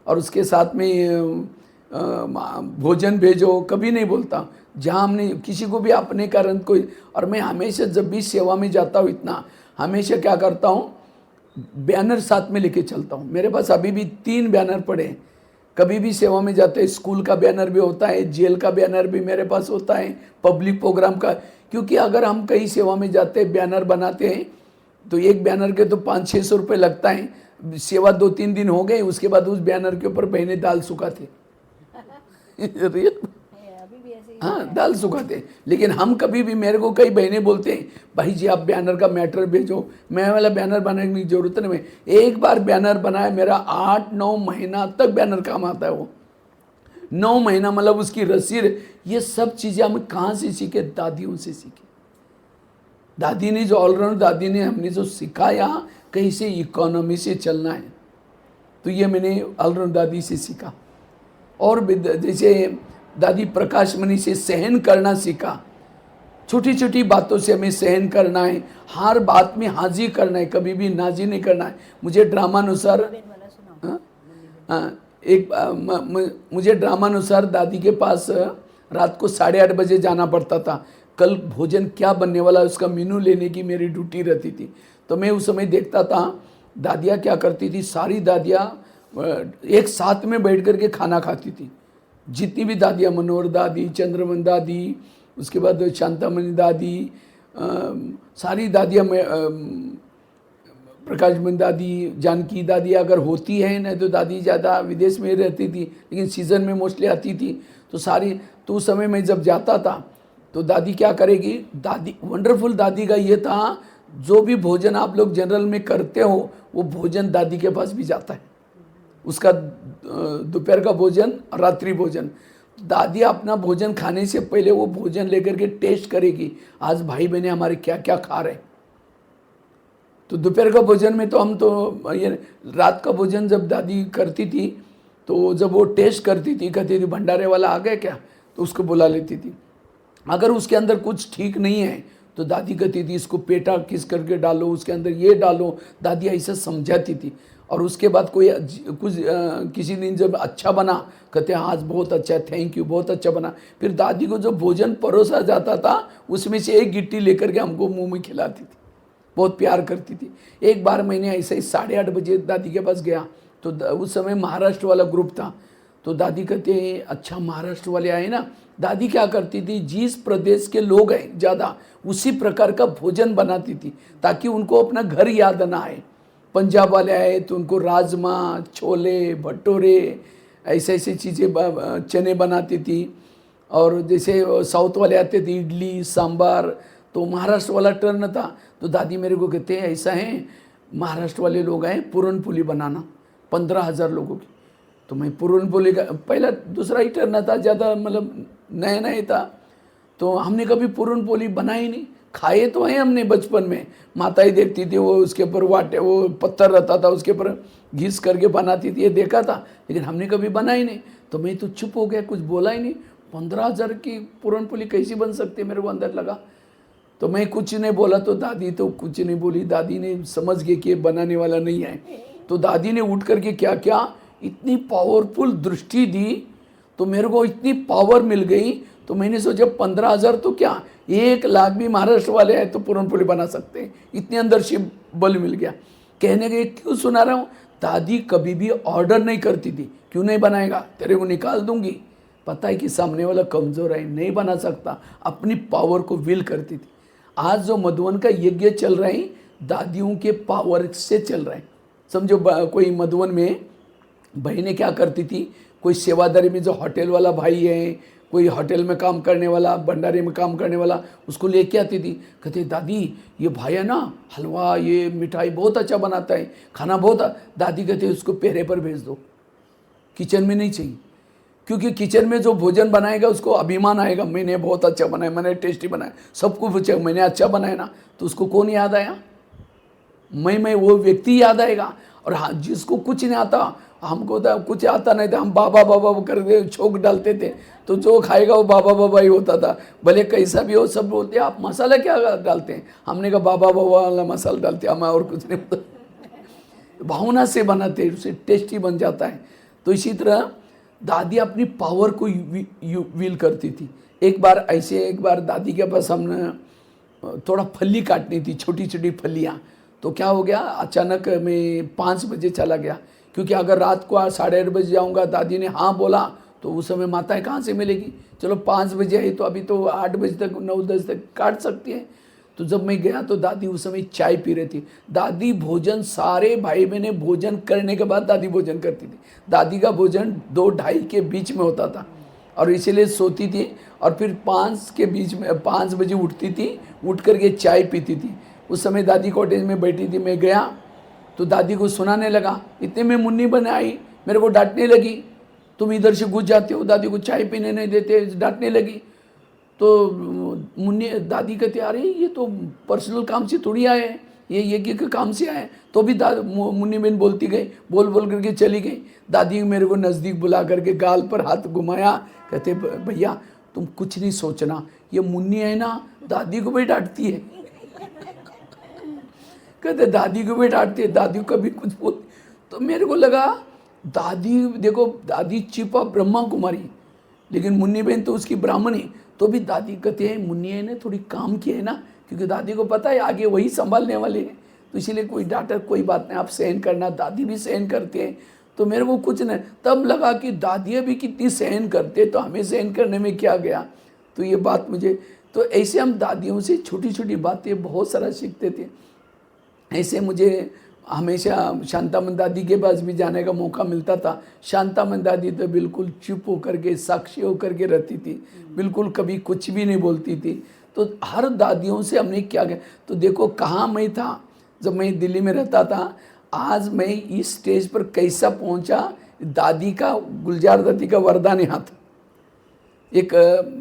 Speaker 1: और उसके साथ में भोजन भेजो, कभी नहीं बोलता। जहाँ हमने किसी को भी अपने कारण कोई, और मैं हमेशा जब भी सेवा में जाता हूँ इतना हमेशा क्या करता हूँ, बैनर साथ में लेके चलता हूँ। मेरे पास अभी भी 3 बैनर पड़े हैं। कभी भी सेवा में जाते हैं, स्कूल का बैनर भी होता है, जेल का बैनर भी मेरे पास होता है, पब्लिक प्रोग्राम का। क्योंकि अगर हम कहीं सेवा में जाते हैं, बैनर बनाते हैं, तो एक बैनर के तो 500-600 रुपये लगता है। सेवा 2-3 दिन हो गए, उसके बाद उस बैनर के ऊपर बहने दाल सुखाते हाँ, दाल सुखाते। लेकिन हम कभी भी, मेरे को कई बहनें बोलते हैं, भाई जी आप बैनर का मैटर भेजो। मैं वाला बैनर बनाने की जरूरत नहीं। मैं एक बार बैनर बनाया, मेरा 8-9 महीना तक बैनर काम आता है। वो 9 महीना मतलब उसकी रसीद, ये सब चीज़ें हम कहाँ से सीखे? दादियों से सीखे। दादी ने जो ऑलराउंड, दादी ने हमने जो सिखाया कहीं से इकोनॉमी से चलना है, तो ये मैंने ऑलराउंड दादी से सीखा। और जैसे दादी प्रकाश मणि से सहन करना सीखा। छोटी छोटी बातों से हमें सहन करना है, हर बात में हाजिर करना है, कभी भी नाजी नहीं करना है। मुझे ड्रामानुसार मुझे ड्रामानुसार दादी के पास रात को 8:30 बजे जाना पड़ता था। कल भोजन क्या बनने वाला है उसका मेनू लेने की मेरी ड्यूटी रहती थी। तो मैं उस समय देखता था दादियाँ क्या करती थी, सारी दादियाँ एक साथ में बैठ कर के खाना खाती थी। जितनी भी दादियाँ, मनोहर दादी, चंद्रमन दादी, उसके बाद शांतामणि दादी, सारी दादियाँ, प्रकाशमणि दादी, जानकी दादी अगर होती है, नहीं तो दादी ज़्यादा विदेश में रहती थी, लेकिन सीज़न में मोस्टली आती थी। तो सारी, तो उस समय मैं जब जाता था तो दादी क्या करेगी, दादी वंडरफुल दादी का ये था, जो भी भोजन आप लोग जनरल में करते हो वो भोजन दादी के पास भी जाता है। उसका दोपहर का भोजन, रात्रि भोजन, दादी अपना भोजन खाने से पहले वो भोजन लेकर के टेस्ट करेगी, आज भाई बहने हमारे क्या क्या खा रहे हैं। तो दोपहर का भोजन में तो हम तो ये, रात का भोजन जब दादी करती थी तो जब वो टेस्ट करती थी, कहती थी भंडारे वाला आ गया क्या, तो उसको बुला लेती थी। अगर उसके अंदर कुछ ठीक नहीं है तो दादी कहती थी इसको पेटा किस करके डालो, उसके अंदर ये डालो, दादी ऐसा समझाती थी। और उसके बाद कोई कुछ किसी दिन जब अच्छा बना, कहते हैं आज बहुत अच्छा है, थैंक यू, बहुत अच्छा बना। फिर दादी को जो भोजन परोसा जाता था उसमें से एक गिट्टी लेकर के हमको मुंह में खिलाती थी, बहुत प्यार करती थी। एक बार मैंने ऐसे ही 8:30 बजे दादी के पास गया, तो उस समय महाराष्ट्र वाला ग्रुप था। तो दादी कहते हैं अच्छा महाराष्ट्र वाले आए ना। दादी क्या करती थी, जिस प्रदेश के लोग हैं ज़्यादा उसी प्रकार का भोजन बनाती थी ताकि उनको अपना घर याद ना आए। पंजाब वाले आए तो उनको राजमा, छोले भटूरे, ऐसे ऐसी चीज़ें, चने बनाती थी। और जैसे साउथ वाले आते थे इडली सांबार, तो महाराष्ट्र वाला टर्न था। तो दादी मेरे को कहते हैं ऐसा है, महाराष्ट्र वाले लोग आए पूरनपोली बनाना 15,000 लोगों की। तो मैं पूरनपोली का पहला दूसरा ही टर्न था, ज़्यादा मतलब नया नया था। तो हमने कभी पूरनपोली बनाई नहीं, खाए तो हैं हमने बचपन में, माताएं देखती थी वो उसके ऊपर वाटे, वो पत्थर रहता था उसके ऊपर घिस करके बनाती थी, ये देखा था, लेकिन हमने कभी बनाई नहीं। तो मैं तो चुप हो गया, कुछ बोला ही नहीं। 15,000 की पूरनपोली कैसी बन सकती है, मेरे को अंदर लगा। तो मैं कुछ नहीं बोला, तो दादी तो कुछ नहीं बोली। दादी ने समझ गई कि बनाने वाला नहीं है। तो दादी ने उठ करके क्या क्या इतनी पावरफुल दृष्टि दी, तो मेरे को इतनी पावर मिल गई। तो मैंने सोचा 15,000 तो क्या, 1,00,000 भी महाराष्ट्र वाले हैं तो पूरनपोली बना सकते हैं, इतने अंदर शिव बल मिल गया। कहने के क्यों सुना रहा हूँ, दादी कभी भी ऑर्डर नहीं करती थी, क्यों नहीं बनाएगा, तेरे को निकाल दूंगी। पता है कि सामने वाला कमज़ोर है, नहीं बना सकता, अपनी पावर को विल करती थी। आज जो मधुवन का यज्ञ चल रहा है दादियों के पावर से चल रहा है। समझो कोई मधुवन में बहनें क्या करती थी, कोई सेवादारी में जो होटल वाला भाई है, कोई होटल में काम करने वाला, भंडारे में काम करने वाला, उसको लेके आती थी। कहते दादी ये भाई है ना, हलवा ये मिठाई बहुत अच्छा बनाता है, खाना बहुत। दादी कहते उसको पेरे पर भेज दो, किचन में नहीं चाहिए। क्योंकि किचन में जो भोजन बनाएगा उसको अभिमान आएगा, मैंने बहुत अच्छा बनाया, मैंने टेस्टी बनाया, सबको पूछे मैंने अच्छा बनाया ना, तो उसको कौन याद आया, मैं वो व्यक्ति याद आएगा। और हाँ, जिसको कुछ नहीं आता, हमको तो कुछ आता नहीं था, हम बाबा बाबा करके छोक डालते थे, तो जो खाएगा वो बाबा बाबा ही होता था। भले कैसा भी हो, सब बोलते आप मसाला क्या डालते हैं, हमने कहा बाबा बाबा वाला मसाला डालते हैं, हमें और कुछ नहीं पता। भावना से बनाते हैं, उससे टेस्टी बन जाता है। तो इसी तरह दादी अपनी पावर को वील करती थी। एक बार दादी के पास हमने थोड़ा फली काटनी थी, छोटी छोटी फलियाँ। तो क्या हो गया, अचानक मैं 5 बजे चला गया, क्योंकि अगर रात को 8:30 बजे जाऊँगा, दादी ने हाँ बोला तो उस समय माताएं कहाँ से मिलेगी। चलो 5 बजे आई तो अभी तो 8 बजे तक 9-10 तक काट सकती है। तो जब मैं गया तो दादी उस समय चाय पी रही थी। दादी भोजन, सारे भाई बहने भोजन करने के बाद दादी भोजन करती थी। दादी का भोजन 2-2:30 के बीच में होता था, और इसीलिए सोती थी, और फिर 5 के बीच में 5 बजे उठती थी, उठ करके चाय पीती थी। उस समय दादी कॉटेज में बैठी थी, मैं गया तो दादी को सुनाने लगा। इतने में मुन्नी बने आई, मेरे को डांटने लगी, तुम इधर से घुस जाते हो, दादी को चाय पीने नहीं देते, डांटने लगी। तो मुन्नी दादी कहती, अरे ये तो पर्सनल काम से थोड़ी आए हैं, ये के काम से आए। तो भी मुन्नी बहन बोलती गई, बोल बोल करके चली गई। दादी मेरे को नज़दीक बुला करके गाल पर हाथ घुमाया, कहते भैया तुम कुछ नहीं सोचना, ये मुन्नी है ना, दादी को भी डांटती है। कहते दादी को भी डांटती है, दादी को कभी कुछ बोल। तो मेरे को लगा दादी, देखो दादी चिपा ब्रह्मा कुमारी, लेकिन मुन्नी बहन तो उसकी ब्राह्मणी। तो भी दादी कहते हैं मुन्नी ने थोड़ी काम किया है ना, क्योंकि दादी को पता है आगे वही संभालने वाले हैं, तो इसीलिए कोई डांटा कोई बात नहीं, आप सहन करना। दादी भी सहन करते हैं, तो मेरे को कुछ नहीं। तब लगा कि दादियाँ भी कितनी सहन करते, तो हमें सहन करने में क्या गया। तो ये बात मुझे, तो ऐसे हम दादियों से छोटी छोटी बातें बहुत सारा सीखते थे। ऐसे मुझे हमेशा शांतामन दादी के पास भी जाने का मौका मिलता था। शांतामन दादी तो बिल्कुल चुप होकर के, साक्षी होकर के रहती थी, बिल्कुल कभी कुछ भी नहीं बोलती थी। तो हर दादियों से हमने क्या किया। तो देखो कहाँ मैं था जब मैं दिल्ली में रहता था, आज मैं इस स्टेज पर कैसा पहुंचा, दादी का, गुलजार दादी का वरदान यहाँ था। एक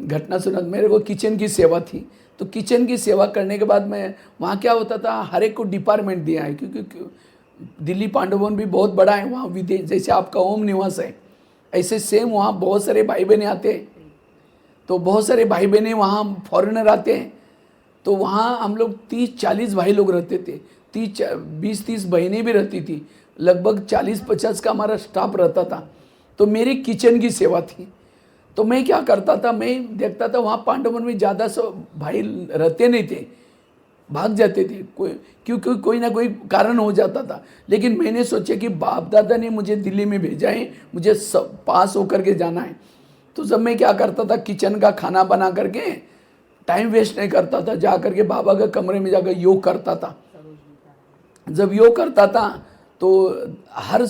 Speaker 1: घटना सुना, मेरे को किचन की सेवा थी, तो किचन की सेवा करने के बाद मैं वहाँ क्या होता था, हर एक को डिपार्टमेंट दिया है, क्योंकि दिल्ली पांडुभवन भी बहुत बड़ा है। वहाँ विदेश जैसे आपका ओम निवास है, ऐसे सेम वहाँ बहुत सारे भाई बहने आते हैं। तो बहुत सारे भाई बहने वहाँ फॉरेनर आते हैं, तो वहाँ हम लोग 30-40 भाई लोग रहते थे, 20-30 बहनें भी रहती थी, लगभग 40-50 का हमारा स्टाफ रहता था। तो मेरी किचन की सेवा थी। तो मैं क्या करता था, मैं देखता था वहाँ पांडुवन में ज़्यादा भाई रहते नहीं थे, भाग जाते थे, क्योंकि कोई ना कोई कारण हो जाता था। लेकिन मैंने सोचा कि बाप दादा ने मुझे दिल्ली में भेजा है, मुझे सब पास होकर के जाना है। तो जब मैं क्या करता था, किचन का खाना बना करके टाइम वेस्ट नहीं करता था, जा करके बाबा के कमरे में जाकर योग करता था। जब योग करता था तो हर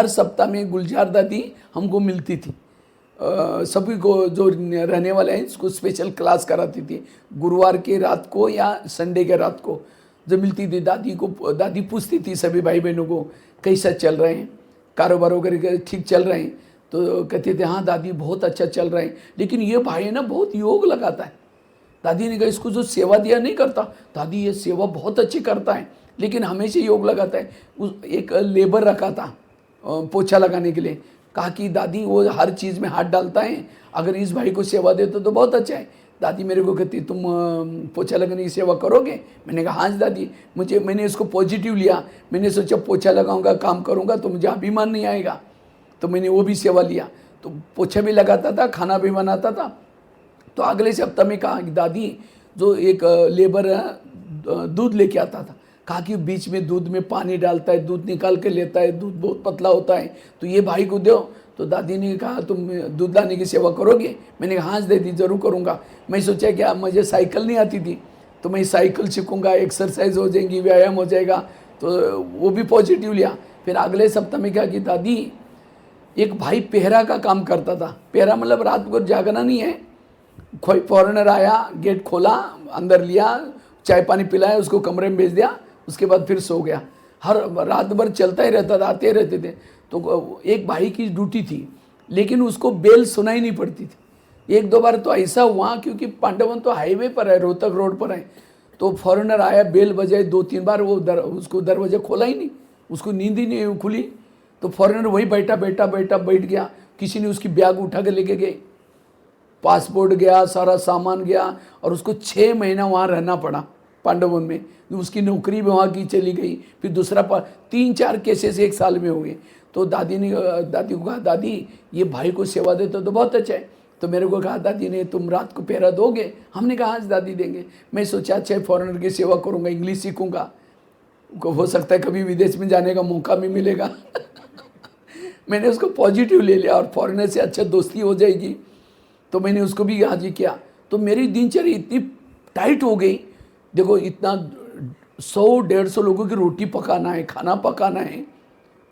Speaker 1: सप्ताह में गुलजार दादी हमको मिलती थी। सभी को जो रहने वाले हैं इसको स्पेशल क्लास कराती थी, गुरुवार के रात को या संडे के रात को जब मिलती थी। दादी पूछती थी सभी भाई बहनों को कैसा चल रहे हैं, कारोबार वगैरह ठीक चल रहे हैं। तो कहते थे हाँ दादी बहुत अच्छा चल रहा है, लेकिन ये भाई ना बहुत योग लगाता है। दादी ने कहा इसको जो सेवा दिया नहीं करता, दादी ये सेवा बहुत अच्छी करता है, लेकिन हमेशा योग लगाता है। एक लेबर रखा था पोछा लगाने के लिए, कहा कि दादी वो हर चीज़ में हाथ डालता है, अगर इस भाई को सेवा देते तो बहुत अच्छा है। दादी मेरे को कहती तुम पोछा लगाने की सेवा करोगे। मैंने कहा हाँ दादी, मैंने इसको पॉजिटिव लिया। मैंने सोचा पोछा लगाऊंगा, काम करूंगा तो मुझे अभिमान नहीं आएगा, तो मैंने वो भी सेवा लिया। तो पोछा भी लगाता था, खाना भी बनाता था। तो अगले सप्ताह में कहा कि दादी, जो एक लेबर दूध लेके आता था, कहा कि बीच में दूध में पानी डालता है, दूध निकाल के लेता है, दूध बहुत पतला होता है, तो ये भाई को दो। तो दादी ने कहा तुम दूध लाने की सेवा करोगे। मैंने कहा हाँ दादी ज़रूर करूँगा। मैं सोचा कि मुझे साइकिल नहीं आती थी, तो मैं साइकिल सीखूँगा, एक्सरसाइज हो जाएगी, व्यायाम हो जाएगा, तो वो भी पॉजिटिव लिया। फिर अगले सप्ताह में क्या कि दादी, एक भाई पहरा का काम करता था। पहरा मतलब रात को जागना नहीं है, कोई फॉरेनर आया, गेट खोला, अंदर लिया, चाय पानी पिलाया, उसको कमरे में भेज दिया, उसके बाद फिर सो गया। हर रात भर चलता ही रहता था, आते रहते थे। तो एक भाई की ड्यूटी थी, लेकिन उसको बेल सुनाई नहीं पड़ती थी। 1-2 बार तो ऐसा हुआ, क्योंकि पांडवन तो हाईवे पर है, रोहतक रोड पर है, तो फॉरेनर आया, बेल बजाए 2-3 बार, वो उसको दरवाजा खोला ही नहीं, उसको नींद ही नहीं खुली। तो फॉरेनर वही बैठ गया, किसी ने उसकी बैग उठा के लेके गए, पासपोर्ट गया, सारा सामान गया, और उसको 6 महीना वहाँ रहना पड़ा पांडवन में। उसकी नौकरी भी वहाँ की चली गई। फिर दूसरा 3-4 केसेस 1 साल में हुए। तो दादी को कहा, दादी ये भाई को सेवा देते तो बहुत अच्छा है। तो मेरे को कहा दादी ने, तुम रात को पहरा दोगे? हमने कहा आज दादी देंगे। मैं सोचा अच्छा फॉरेनर की सेवा करूँगा, इंग्लिश सीखूँगा, हो सकता है कभी विदेश में जाने का मौका भी मिलेगा। मैंने उसको पॉजिटिव ले लिया और फॉरेनर से अच्छा दोस्ती हो जाएगी, तो मैंने उसको भी हाजिर किया। तो मेरी दिनचर्या इतनी टाइट हो गई, देखो इतना 100-150 लोगों की रोटी पकाना है, खाना पकाना है,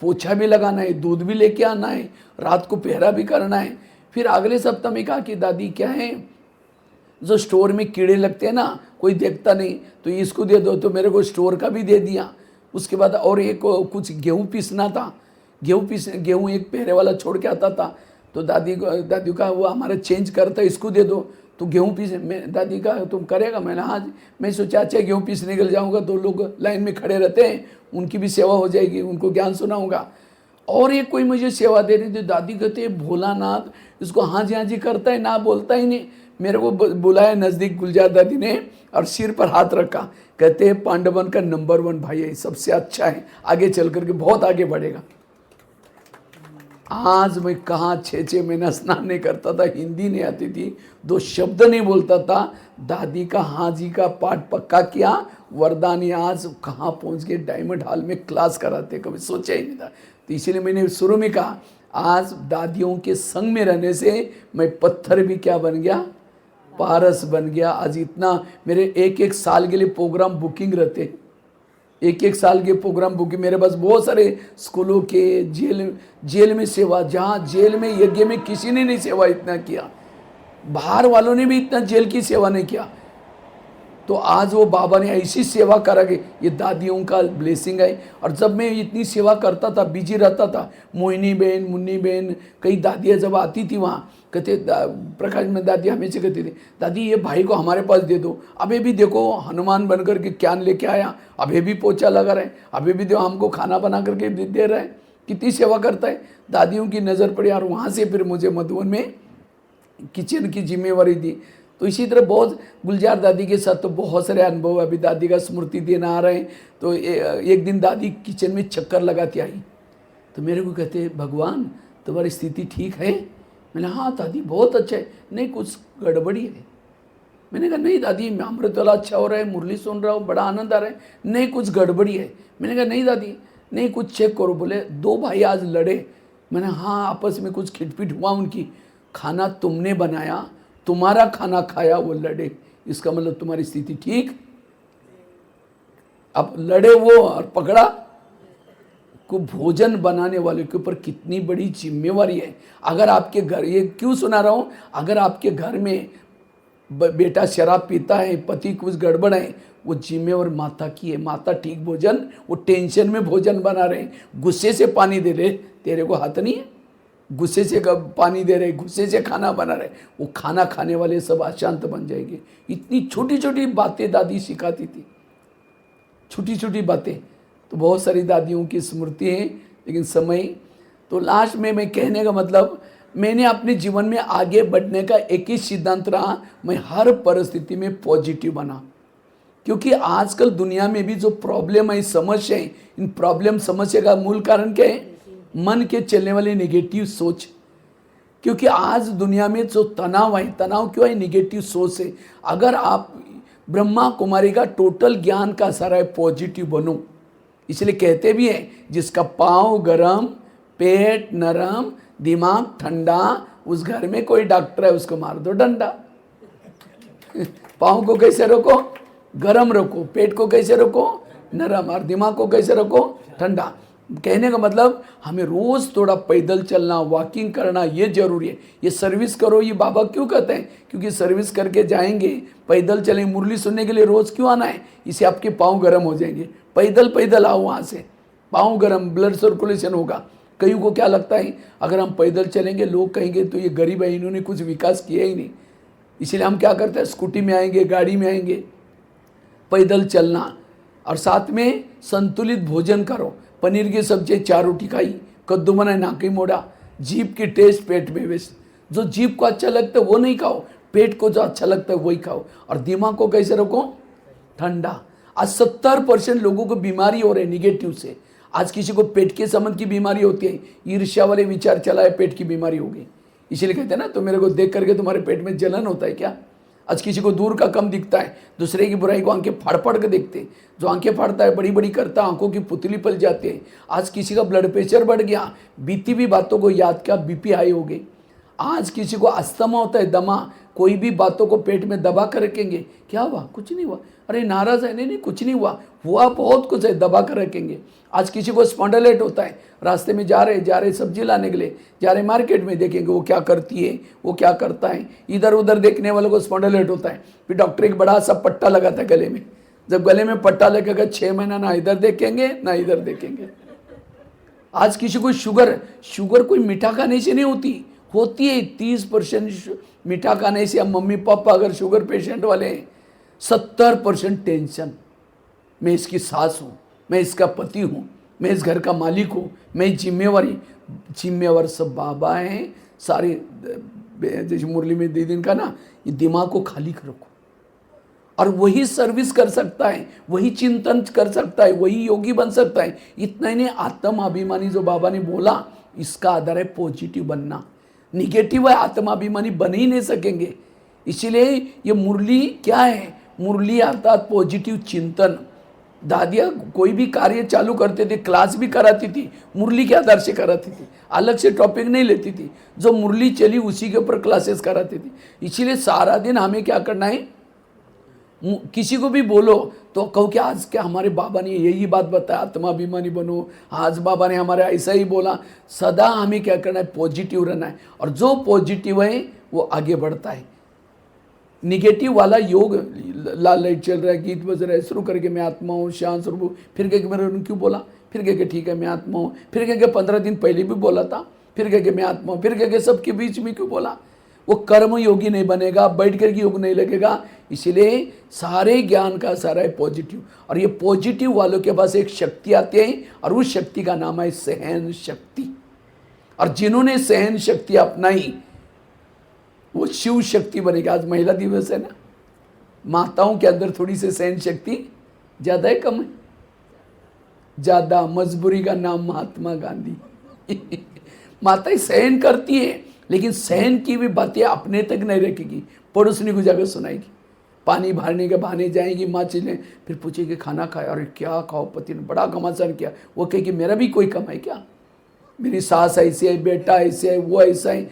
Speaker 1: पोछा भी लगाना है, दूध भी लेके आना है, रात को पहरा भी करना है। फिर अगले सप्ताह में कहा कि दादी क्या है, जो स्टोर में कीड़े लगते हैं ना, कोई देखता नहीं, तो इसको दे दो। तो मेरे को स्टोर का भी दे दिया। उसके बाद और एक कुछ गेहूँ पीसना था, गेहूँ एक पहरे वाला छोड़ के आता था। तो दादी का वो हमारा चेंज करता है, इसको दे दो। तो गेहूँ पीस, मैं दादी का तुम करेगा? मैंने हाँ। मैं सोचा अच्छा गेहूँ पीसने के लिए जाऊँगा, तो लोग लाइन में खड़े रहते हैं, उनकी भी सेवा हो जाएगी, उनको ज्ञान सुनाऊँगा। और एक कोई मुझे सेवा दे रही थी, दादी कहते भोलानाथ इसको हाँ जी करता है, ना बोलता ही नहीं। मेरे को बुलाया नज़दीक गुलजार दादी ने और सिर पर हाथ रखा, कहते हैं पांडवन का नंबर 1 भाई है, सबसे अच्छा है, आगे चल करके बहुत आगे बढ़ेगा। आज मैं कहाँ 6-6 महीना स्नान नहीं करता था, हिंदी नहीं आती थी, 2 शब्द नहीं बोलता था, दादी का हाँ जी का पाठ पक्का किया, वरदानी आज कहाँ पहुँच गए, डायमंड हॉल में क्लास कराते, कभी सोचा ही नहीं था। तो इसीलिए मैंने शुरू में कहा, आज दादियों के संग में रहने से मैं पत्थर भी क्या बन गया, पारस बन गया। आज इतना मेरे एक साल के लिए प्रोग्राम बुकिंग रहते, एक साल के प्रोग्राम बुकिंग मेरे पास, बहुत सारे स्कूलों के, जेल में सेवा, जहाँ जेल में यज्ञ में किसी ने नहीं सेवा इतना किया, बाहर वालों ने भी इतना जेल की सेवा नहीं किया। तो आज वो बाबा ने ऐसी सेवा करा कि ये दादियों का ब्लेसिंग है। और जब मैं इतनी सेवा करता था, बिजी रहता था, मोहिनी बहन, मुन्नी बहन, कई दादियाँ जब आती थी वहाँ, कहते प्रकाश में दादी हमेशा कहती थी, दादी ये भाई को हमारे पास दे दो। अभी भी देखो हनुमान बन कर के ज्ञान लेके आया, अभी भी पोछा लगा रहे, अभी भी देखो हमको खाना बना करके दे रहा है, कितनी सेवा करता है। दादियों की नज़र पड़ी और वहाँ से फिर मुझे मधुबन में किचन की जिम्मेवारी दी। तो इसी तरह बहुत गुलजार दादी के साथ तो बहुत सारे अनुभव, अभी दादी का स्मृति दिन आ रहे हैं। तो एक दिन दादी किचन में चक्कर लगाती आई, तो मेरे को कहते भगवान तुम्हारी स्थिति ठीक है? मैंने हाँ दादी बहुत अच्छा है। नहीं कुछ गड़बड़ी है? मैंने कहा नहीं दादी मैं अमृत वाला अच्छा हो रहा है, मुरली सुन रहा हूँ, बड़ा आनंद आ रहा है। नहीं कुछ गड़बड़ी है? मैंने कहा नहीं दादी, नहीं कुछ चेक करो। बोले 2 भाई आज लड़े। मैंने हाँ आपस में कुछ खिटपिट हुआ उनकी, खाना तुमने बनाया, तुम्हारा खाना खाया, वो लड़े, इसका मतलब तुम्हारी स्थिति ठीक। अब लड़े वो और पकड़ा को, भोजन बनाने वाले के ऊपर कितनी बड़ी जिम्मेवारी है। अगर आपके घर, ये क्यों सुना रहा हूँ, अगर आपके घर में बेटा शराब पीता है, पति कुछ गड़बड़ है, वो जिम्मेवार माता की है। माता ठीक भोजन, वो टेंशन में भोजन बना रहे, गुस्से से पानी दे रहे, तेरे को हाथ नहीं है, गुस्से से पानी दे रहे, गुस्से से खाना बना रहे, वो खाना खाने वाले सब अशांत बन जाएंगे। इतनी छोटी छोटी बातें दादी सिखाती थी, छोटी छोटी बातें। तो बहुत सारी दादियों की स्मृति है, लेकिन समय तो लास्ट में मैं कहने का मतलब, मैंने अपने जीवन में आगे बढ़ने का एक ही सिद्धांत रहा, मैं हर परिस्थिति में पॉजिटिव बना। क्योंकि आजकल दुनिया में भी जो प्रॉब्लम है, समस्या है, इन प्रॉब्लम समस्या का मूल कारण क्या है? मन के चलने वाली नेगेटिव सोच। क्योंकि आज दुनिया में जो तनाव है, तनाव क्यों है? नेगेटिव सोच से। अगर आप ब्रह्मा कुमारी का टोटल ज्ञान का सारा है, पॉजिटिव बनो। इसलिए कहते भी हैं, जिसका पाँव गरम, पेट नरम, दिमाग ठंडा, उस घर में कोई डॉक्टर है, उसको मार दो डंडा। पाँव को कैसे रोको? गरम रखो। पेट को कैसे रखो? नरम। और दिमाग को कैसे रखो? ठंडा। कहने का मतलब हमें रोज़ थोड़ा पैदल चलना, वॉकिंग करना, ये जरूरी है। ये सर्विस करो, ये बाबा क्यों कहते हैं? क्योंकि सर्विस करके जाएंगे, पैदल चलेंगे, मुरली सुनने के लिए रोज़ क्यों आना है? इससे आपके पाँव गर्म हो जाएंगे। पैदल आओ, वहाँ से पाँव गर्म, ब्लड सर्कुलेशन होगा। कईयों को क्या लगता है, अगर हम पैदल चलेंगे लोग कहेंगे तो ये गरीब है, इन्होंने कुछ विकास किया ही नहीं। इसीलिए हम क्या करते हैं, स्कूटी में आएंगे, गाड़ी में आएंगे। पैदल चलना और साथ में संतुलित भोजन करो। पनीर की सब्जी 4 रोटी खाई, कद्दू बनाए नाकी मोड़ा, जीभ की टेस्ट पेट में वेस्ट। जो जीभ को अच्छा लगता है वो नहीं खाओ, पेट को जो अच्छा लगता है वही खाओ। और दिमाग को कैसे रखो? ठंडा। आज 70% लोगों को बीमारी हो रही है निगेटिव से। आज किसी को पेट के संबंध की बीमारी होती है, ईर्ष्या वाले विचार चला है, पेट की बीमारी हो गई। इसीलिए कहते हैं ना, तो मेरे को देख करके तुम्हारे पेट में जलन होता है क्या? आज किसी को दूर का कम दिखता है, दूसरे की बुराई को आंखें फाड़ फाड़ के देखते हैं। जो आंखें फाड़ता है, बड़ी बड़ी करता है, आंखों की पुतली पल जाती है। आज किसी का ब्लड प्रेशर बढ़ गया, बीती हुई बातों को याद किया, बीपी हाई हो गई। आज किसी को अस्थमा होता है, दमा, कोई भी बातों को पेट में दबा कर रखेंगे, क्या हुआ? कुछ नहीं हुआ। अरे नाराज है, नहीं नहीं कुछ नहीं हुआ, हुआ बहुत कुछ है, दबा कर रखेंगे। आज किसी को स्पॉन्डिलाइटिस होता है, रास्ते में जा रहे सब्जी लाने के लिए जा रहे मार्केट में, देखेंगे वो क्या करती है, वो क्या करता है। इधर उधर देखने वालों को स्पॉन्डिलाइटिस होता है। फिर डॉक्टर एक बड़ा सा पट्टा लगाता है गले में। जब गले में पट्टा लगेगा 6 महीना ना इधर देखेंगे ना इधर देखेंगे। आज किसी को शुगर कोई मीठा खाने से नहीं होती है 30% मीठा खाने से। अब मम्मी पापा अगर शुगर पेशेंट वाले हैं, 70% टेंशन। मैं इसकी सास हूँ, मैं इसका पति हूँ, मैं इस घर का मालिक हूँ, मैं जिम्मेवार सब बाबा हैं सारे। जैसे मुरली में दे दिन का ना, ये दिमाग को खाली रखो। और वही सर्विस कर सकता है, वही चिंतन कर सकता है, वही योगी बन सकता है। इतना ही नहीं, आत्माभिमानी जो बाबा ने बोला, इसका आधार है पॉजिटिव बनना। निगेटिव है, आत्माभिमानी बन ही नहीं सकेंगे। इसीलिए ये मुरली क्या है? मुरली अर्थात पॉजिटिव चिंतन। दादियाँ कोई भी कार्य चालू करते थे, क्लास भी कराती थी, मुरली के आधार से कराती थी, अलग से टॉपिक नहीं लेती थी। जो मुरली चली उसी के ऊपर क्लासेस कराती थी। इसीलिए सारा दिन हमें क्या करना है? किसी को भी बोलो तो कहो कि आज क्या हमारे बाबा ने यही बात बताया, आत्माभिमानी बनो, आज बाबा ने हमारे ऐसा ही बोला। सदा हमें क्या करना है? पॉजिटिव रहना है। और जो पॉजिटिव है वो आगे बढ़ता है। निगेटिव वाला योग, लाल लाइट चल रहा है, गीत बज रहा है, शुरू करके मैं आत्मा हूँ, शांत स्वरूप, फिर कह के मैंने क्यों बोला, फिर कह के ठीक है मैं आत्मा हूँ, फिर कह के 15 दिन पहले भी बोला था, फिर कह के मैं आत्मा हूँ, फिर कह के सबके बीच में क्यों बोला। वो कर्म योगी नहीं बनेगा, बैठ कर के योग नहीं लगेगा। इसीलिए सारे ज्ञान का सारा है पॉजिटिव। और ये पॉजिटिव वालों के पास एक शक्ति आती है, और उस शक्ति का नाम है सहन शक्ति। और जिन्होंने सहन शक्ति अपनाई वो शिव शक्ति बनेगी। आज महिला दिवस है ना, माताओं के अंदर थोड़ी सी सहन शक्ति ज़्यादा है कम है? ज़्यादा। मजबूरी का नाम महात्मा गांधी। माताएं सहन करती है, लेकिन सहन की भी बातें अपने तक नहीं रखेगी, पड़ोसनी को जाकर सुनाएगी। पानी भरने के बहाने जाएगी माँ चले, फिर पूछेगी खाना खाया, अरे क्या खाओ, पति ने बड़ा घमासान किया। वो कहेगी मेरा भी कोई कम है क्या? मेरी सास ऐसी है, बेटा ऐसे है, वो ऐसा है,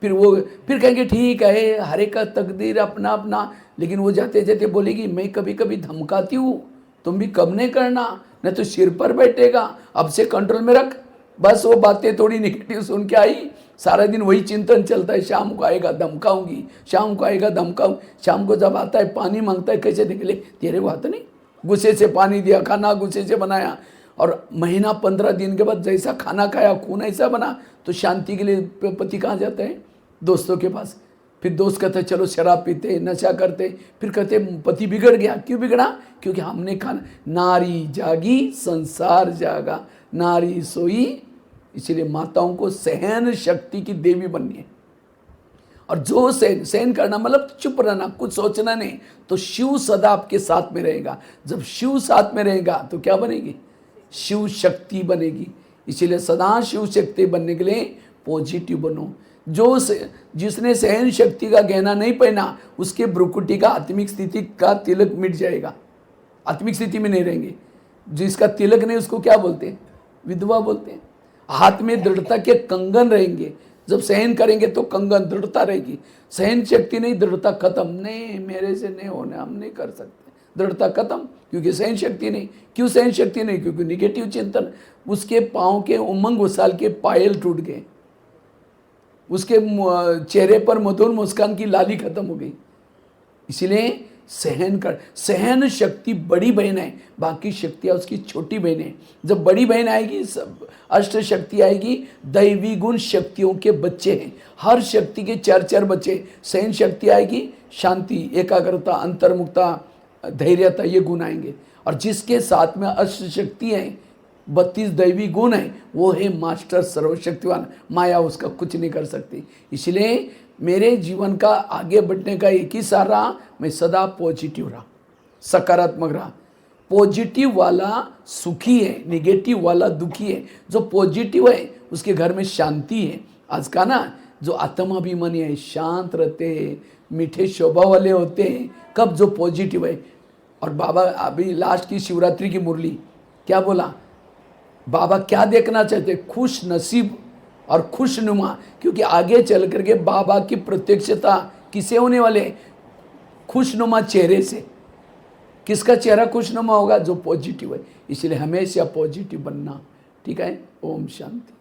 Speaker 1: फिर कहेंगे ठीक है, हर एक का तकदीर अपना अपना। लेकिन वो जाते जाते बोलेगी मैं कभी कभी धमकाती हूँ, तुम भी कम नहीं करना, नहीं तो सिर पर बैठेगा, अब से कंट्रोल में रख। बस वो बातें थोड़ी निगेटिव सुन के आई, सारा दिन वही चिंतन चलता है। शाम को आएगा धमकाऊंगी, शाम को आएगा धमकाऊं। शाम को जब आता है पानी मांगता है, कैसे निकले, तेरे को आता नहीं, गुस्से से पानी दिया, खाना गुस्से से बनाया। और महीना 15 दिन के बाद जैसा खाना खाया, खून ऐसा बना, तो शांति के लिए पति कहाँ जाते हैं? दोस्तों के पास। फिर दोस्त कहते चलो शराब पीते, नशा करते, फिर कहते पति बिगड़ गया। क्यों बिगड़ा? क्योंकि हमने खाना। नारी जागी संसार जागा, नारी सोई। इसीलिए माताओं को सहन शक्ति की देवी बननी है। और जो सहन करना मतलब चुप रहना, कुछ सोचना नहीं, तो शिव सदा आपके साथ में रहेगा। जब शिव साथ में रहेगा तो क्या बनेगी? शिव शक्ति बनेगी। इसीलिए सदा शिव शक्ति बनने के लिए पॉजिटिव बनो। जिसने सहन शक्ति का गहना नहीं पहना, उसके भ्रुकुटी का आत्मिक स्थिति का तिलक मिट जाएगा, आत्मिक स्थिति में नहीं रहेंगे। जिसका तिलक नहीं उसको क्या बोलते हैं? विधवा बोलते हैं। हाथ में दृढ़ता के कंगन रहेंगे। जब सहन करेंगे तो कंगन दृढ़ता रहेगी। सहन शक्ति नहीं, दृढ़ता खत्म। नहीं, मेरे से नहीं होने, हम नहीं कर सकते, दृढ़ता खत्म, क्योंकि सहन शक्ति नहीं। क्यों सहन शक्ति नहीं? क्योंकि निगेटिव चिंतन। उसके पाँव के उमंग उछाल के पायल टूट गए, उसके चेहरे पर मधुर मुस्कान की लाली खत्म हो गई। इसीलिए सहन शक्ति बड़ी बहन है, बाकी शक्तियाँ उसकी छोटी बहन है। जब बड़ी बहन आएगी, सब अष्ट शक्ति आएगी, दैवी गुण शक्तियों के बच्चे हैं। हर शक्ति के 4 बच्चे। सहन शक्ति आएगी, शांति, एकाग्रता, अंतर्मुखता, धैर्यता, ये गुण आएंगे। और जिसके साथ में अष्ट शक्ति है, 32 दैवी गुण है, वो है मास्टर सर्वशक्तिवान, माया उसका कुछ नहीं कर सकती। इसलिए मेरे जीवन का आगे बढ़ने का एक ही सहारा, मैं सदा पॉजिटिव रहा, सकारात्मक रहा। पॉजिटिव वाला सुखी है, निगेटिव वाला दुखी है। जो पॉजिटिव है उसके घर में शांति है। आज का ना जो आत्माभिमानी है, शांत रहते हैं, मीठे स्वभाव वाले होते हैं, कब जो पॉजिटिव है। और बाबा अभी लास्ट की शिवरात्रि की मुरली क्या बोला, बाबा क्या देखना चाहते, खुश नसीब और खुशनुमा, क्योंकि आगे चल करके बाबा की प्रत्यक्षता किसे होने वाले, खुशनुमा चेहरे से। किसका चेहरा खुशनुमा होगा, जो पॉजिटिव है। इसलिए हमेशा पॉजिटिव बनना। ठीक है, ओम शांति।